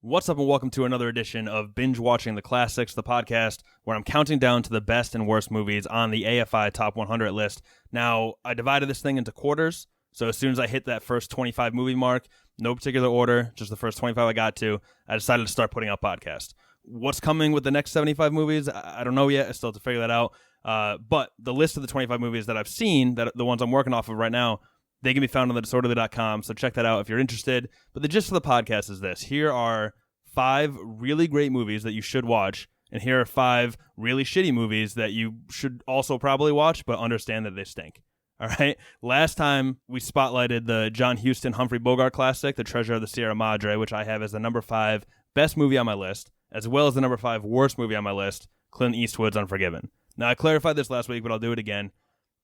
What's up and welcome to another edition of Binge Watching the Classics, the podcast where I'm counting down to the best and worst movies on the AFI Top 100 list. Now, I divided this thing into quarters, so as soon as I hit that first 25 movie mark, no particular order, just the first 25 I got to, I decided to start putting out podcasts. What's coming with the next 75 movies? I don't know yet. I still have to figure that out. But the list of the 25 movies that I've seen, that the ones I'm working off of right now, they can be found on thedisorderly.com, so check that out if you're interested. But the gist of the podcast is this. Here are 5 really great movies that you should watch, and here are 5 really shitty movies that you should also probably watch, but understand that they stink. All right? Last time, we spotlighted the John Huston Humphrey Bogart classic, The Treasure of the Sierra Madre, which I have as the number 5 best movie on my list, as well as the number 5 worst movie on my list, Clint Eastwood's Unforgiven. Now, I clarified this last week, but I'll do it again.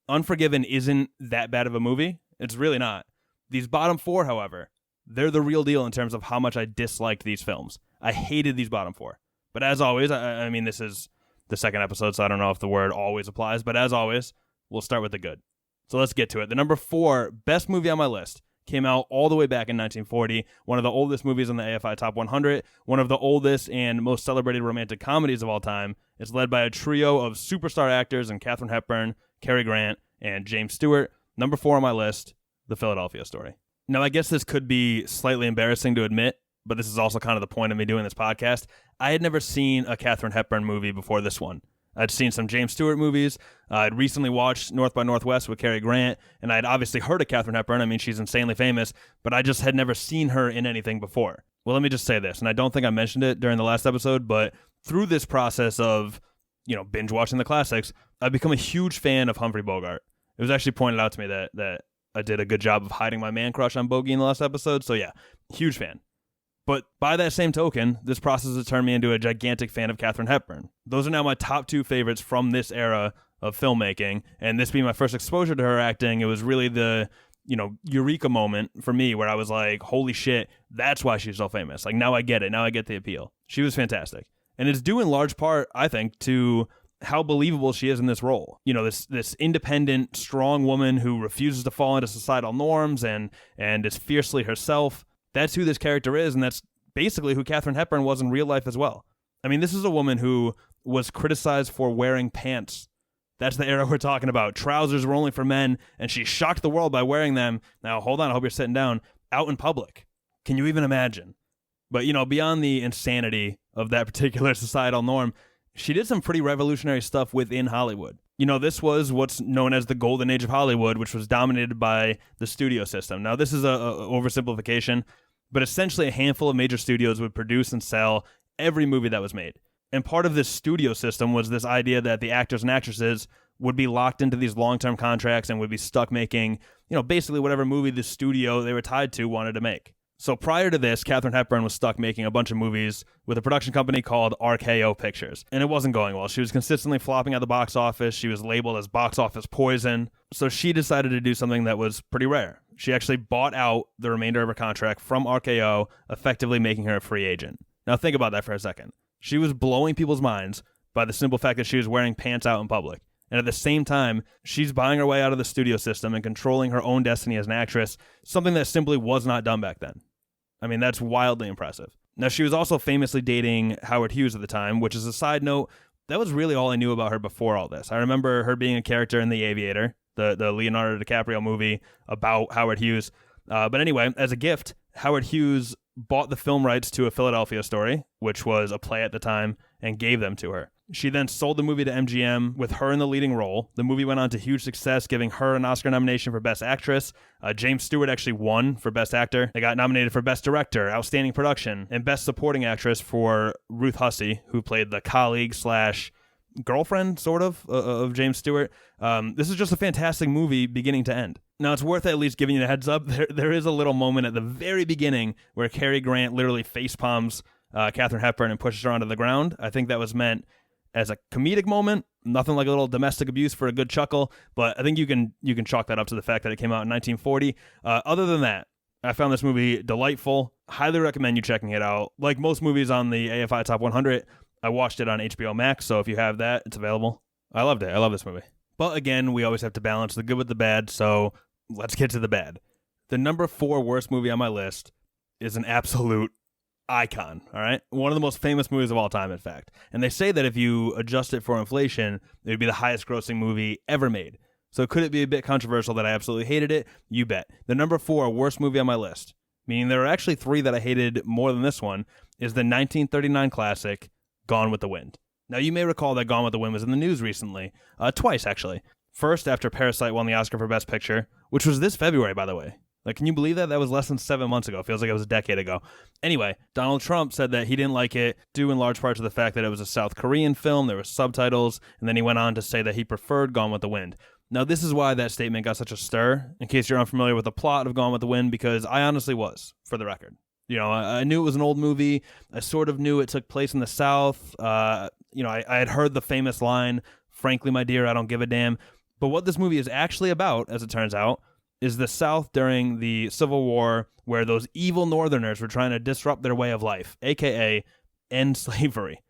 Unforgiven isn't that bad of a movie. It's really not. These bottom 4, however, they're the real deal in terms of how much I disliked these films. I hated these bottom 4. But as always, I mean, this is the second episode, so I don't know if the word always applies, but as always, we'll start with the good. So let's get to it. The number 4 best movie on my list came out all the way back in 1940, one of the oldest movies on the AFI Top 100, one of the oldest and most celebrated romantic comedies of all time. It's led by a trio of superstar actors in Katharine Hepburn, Cary Grant, and James Stewart. Number 4 on my list, The Philadelphia Story. Now, I guess this could be slightly embarrassing to admit, but this is also kind of the point of me doing this podcast. I had never seen a Katharine Hepburn movie before this one. I'd seen some James Stewart movies. I'd recently watched North by Northwest with Cary Grant, and I'd obviously heard of Katharine Hepburn. I mean, she's insanely famous, but I just had never seen her in anything before. Well, let me just say this, and I don't think I mentioned it during the last episode, but through this process of, binge watching the classics, I've become a huge fan of Humphrey Bogart. It was actually pointed out to me that I did a good job of hiding my man crush on Bogey in the last episode, so yeah, huge fan. But by that same token, this process has turned me into a gigantic fan of Katharine Hepburn. Those are now my top 2 favorites from this era of filmmaking, and this being my first exposure to her acting, it was really the, eureka moment for me where I was like, holy shit, that's why she's so famous. Like, now I get it. Now I get the appeal. She was fantastic. And it's due in large part, I think, to how believable she is in this role. This independent, strong woman who refuses to fall into societal norms and is fiercely herself. That's who this character is, and that's basically who Katharine Hepburn was in real life as well. I mean, this is a woman who was criticized for wearing pants. That's the era we're talking about. Trousers were only for men, and she shocked the world by wearing them. Now, hold on, I hope you're sitting down. Out in public. Can you even imagine? But, beyond the insanity of that particular societal norm, she did some pretty revolutionary stuff within Hollywood. This was what's known as the golden age of Hollywood, which was dominated by the studio system. Now, this is a oversimplification, but essentially a handful of major studios would produce and sell every movie that was made. And part of this studio system was this idea that the actors and actresses would be locked into these long-term contracts and would be stuck making, basically whatever movie the studio they were tied to wanted to make. So prior to this, Katharine Hepburn was stuck making a bunch of movies with a production company called RKO Pictures, and it wasn't going well. She was consistently flopping at the box office. She was labeled as box office poison. So she decided to do something that was pretty rare. She actually bought out the remainder of her contract from RKO, effectively making her a free agent. Now think about that for a second. She was blowing people's minds by the simple fact that she was wearing pants out in public. And at the same time, she's buying her way out of the studio system and controlling her own destiny as an actress, something that simply was not done back then. I mean, that's wildly impressive. Now, she was also famously dating Howard Hughes at the time, which is a side note. That was really all I knew about her before all this. I remember her being a character in The Aviator, the Leonardo DiCaprio movie about Howard Hughes. But anyway, as a gift, Howard Hughes bought the film rights to A Philadelphia Story, which was a play at the time, and gave them to her. She then sold the movie to MGM with her in the leading role. The movie went on to huge success, giving her an Oscar nomination for Best Actress. James Stewart actually won for Best Actor. They got nominated for Best Director, Outstanding Production, and Best Supporting Actress for Ruth Hussey, who played the colleague / girlfriend, sort of James Stewart. This is just a fantastic movie beginning to end. Now, it's worth at least giving you a heads up. There is a little moment at the very beginning where Cary Grant literally facepalms Katharine Hepburn and pushes her onto the ground. I think that was meant as a comedic moment, nothing like a little domestic abuse for a good chuckle, but I think you can chalk that up to the fact that it came out in 1940. Other than that, I found this movie delightful. Highly recommend you checking it out. Like most movies on the AFI Top 100, I watched it on HBO Max, so if you have that, it's available. I loved it. I love this movie. But again, we always have to balance the good with the bad, so let's get to the bad. The number 4 worst movie on my list is an absolute icon, all right? One of the most famous movies of all time, in fact. And they say that if you adjust it for inflation, it would be the highest grossing movie ever made. So could it be a bit controversial that I absolutely hated it? You bet. The number 4 worst movie on my list, meaning there are actually 3 that I hated more than this one, is the 1939 classic, Gone with the Wind. Now, you may recall that Gone with the Wind was in the news recently, twice actually. First, after Parasite won the Oscar for Best Picture, which was this February, by the way. Like, can you believe that? That was less than 7 months ago. It feels like it was a decade ago. Anyway, Donald Trump said that he didn't like it, due in large part to the fact that it was a South Korean film, there were subtitles, and then he went on to say that he preferred Gone with the Wind. Now, this is why that statement got such a stir, in case you're unfamiliar with the plot of Gone with the Wind, because I honestly was, for the record. You know, I knew it was an old movie. I sort of knew it took place in the South. I had heard the famous line, "Frankly, my dear, I don't give a damn." But what this movie is actually about, as it turns out, is the South during the Civil War, where those evil Northerners were trying to disrupt their way of life, a.k.a. end slavery.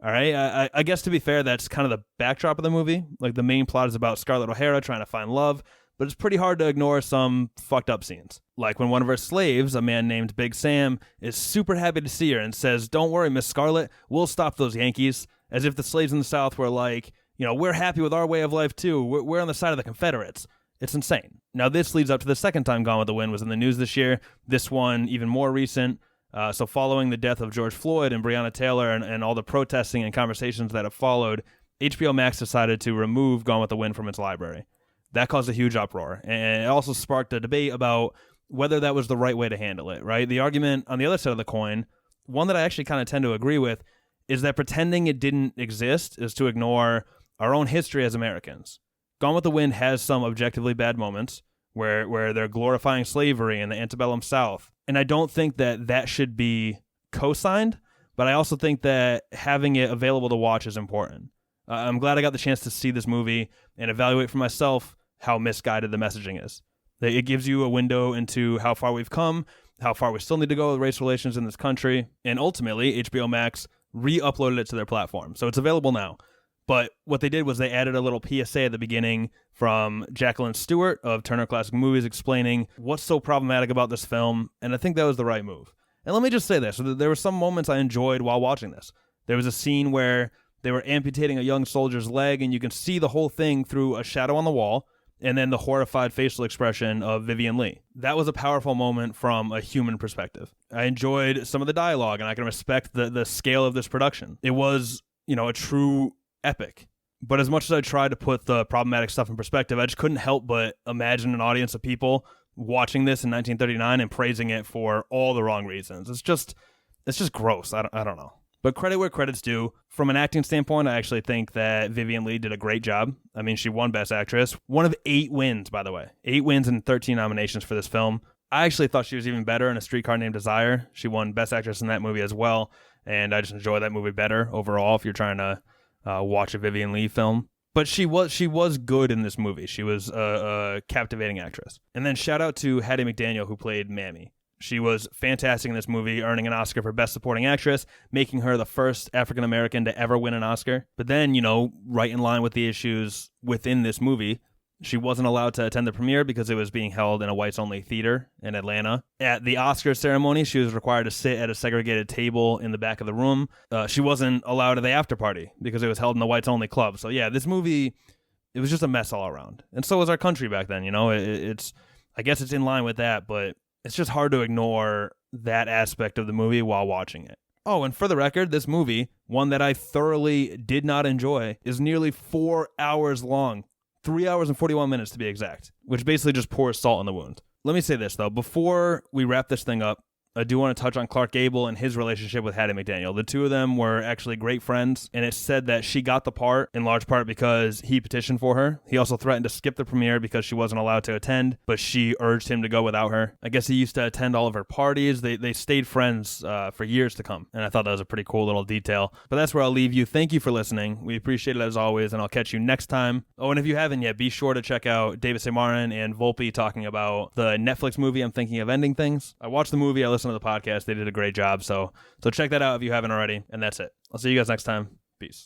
All right? I guess to be fair, that's kind of the backdrop of the movie. Like, the main plot is about Scarlett O'Hara trying to find love, but it's pretty hard to ignore some fucked up scenes. Like when one of her slaves, a man named Big Sam, is super happy to see her and says, "Don't worry, Miss Scarlett, we'll stop those Yankees." As if the slaves in the South were like, we're happy with our way of life too. We're on the side of the Confederates. It's insane. Now, this leads up to the second time Gone with the Wind was in the news this year. This one, even more recent. So following the death of George Floyd and Breonna Taylor and all the protesting and conversations that have followed, HBO Max decided to remove Gone with the Wind from its library. That caused a huge uproar, and it also sparked a debate about whether that was the right way to handle it, right? The argument on the other side of the coin, one that I actually kind of tend to agree with, is that pretending it didn't exist is to ignore our own history as Americans. Gone with the Wind has some objectively bad moments where they're glorifying slavery in the antebellum South, and I don't think that should be co-signed, but I also think that having it available to watch is important. I'm glad I got the chance to see this movie and evaluate for myself how misguided the messaging is. It gives you a window into how far we've come, how far we still need to go with race relations in this country, and ultimately, HBO Max re-uploaded it to their platform, so it's available now. But what they did was they added a little PSA at the beginning from Jacqueline Stewart of Turner Classic Movies explaining what's so problematic about this film, and I think that was the right move. And let me just say this, there were some moments I enjoyed while watching this. There was a scene where they were amputating a young soldier's leg, and you can see the whole thing through a shadow on the wall, and then the horrified facial expression of Vivian Leigh. That was a powerful moment from a human perspective. I enjoyed some of the dialogue, and I can respect the scale of this production. It was, a true epic. But as much as I tried to put the problematic stuff in perspective, I just couldn't help but imagine an audience of people watching this in 1939 and praising it for all the wrong reasons. It's just gross. I don't know. But credit where credit's due. From an acting standpoint, I actually think that Vivian Leigh did a great job. I mean, she won Best Actress. One of 8 wins, by the way. 8 wins and 13 nominations for this film. I actually thought she was even better in A Streetcar Named Desire. She won Best Actress in that movie as well. And I just enjoy that movie better overall if you're trying to watch a Vivian Leigh film. But she was good in this movie. She was a captivating actress. And then shout out to Hattie McDaniel, who played Mammy. She was fantastic in this movie, earning an Oscar for Best Supporting Actress, making her the first African-American to ever win an Oscar. But then, right in line with the issues within this movie, she wasn't allowed to attend the premiere because it was being held in a whites-only theater in Atlanta. At the Oscar ceremony, she was required to sit at a segregated table in the back of the room. She wasn't allowed at the after party because it was held in the whites-only club. So yeah, this movie, it was just a mess all around. And so was our country back then, I guess it's in line with that, but it's just hard to ignore that aspect of the movie while watching it. Oh, and for the record, this movie, one that I thoroughly did not enjoy, is nearly 4 hours long. 3 hours and 41 minutes to be exact, which basically just pours salt in the wound. Let me say this, though. Before we wrap this thing up, I do want to touch on Clark Gable and his relationship with Hattie McDaniel. The two of them were actually great friends, and it's said that she got the part in large part because he petitioned for her. He also threatened to skip the premiere because she wasn't allowed to attend, but she urged him to go without her. I guess he used to attend all of her parties. They stayed friends for years to come, and I thought that was a pretty cool little detail. But that's where I'll leave you. Thank you for listening. We appreciate it as always, and I'll catch you next time. Oh, and if you haven't yet, be sure to check out David Seymourn and Volpe talking about the Netflix movie I'm Thinking of Ending Things. I watched the movie. I listened to the podcast. They did a great job, so check that out if you haven't already, and that's it. I'll see you guys next time. Peace.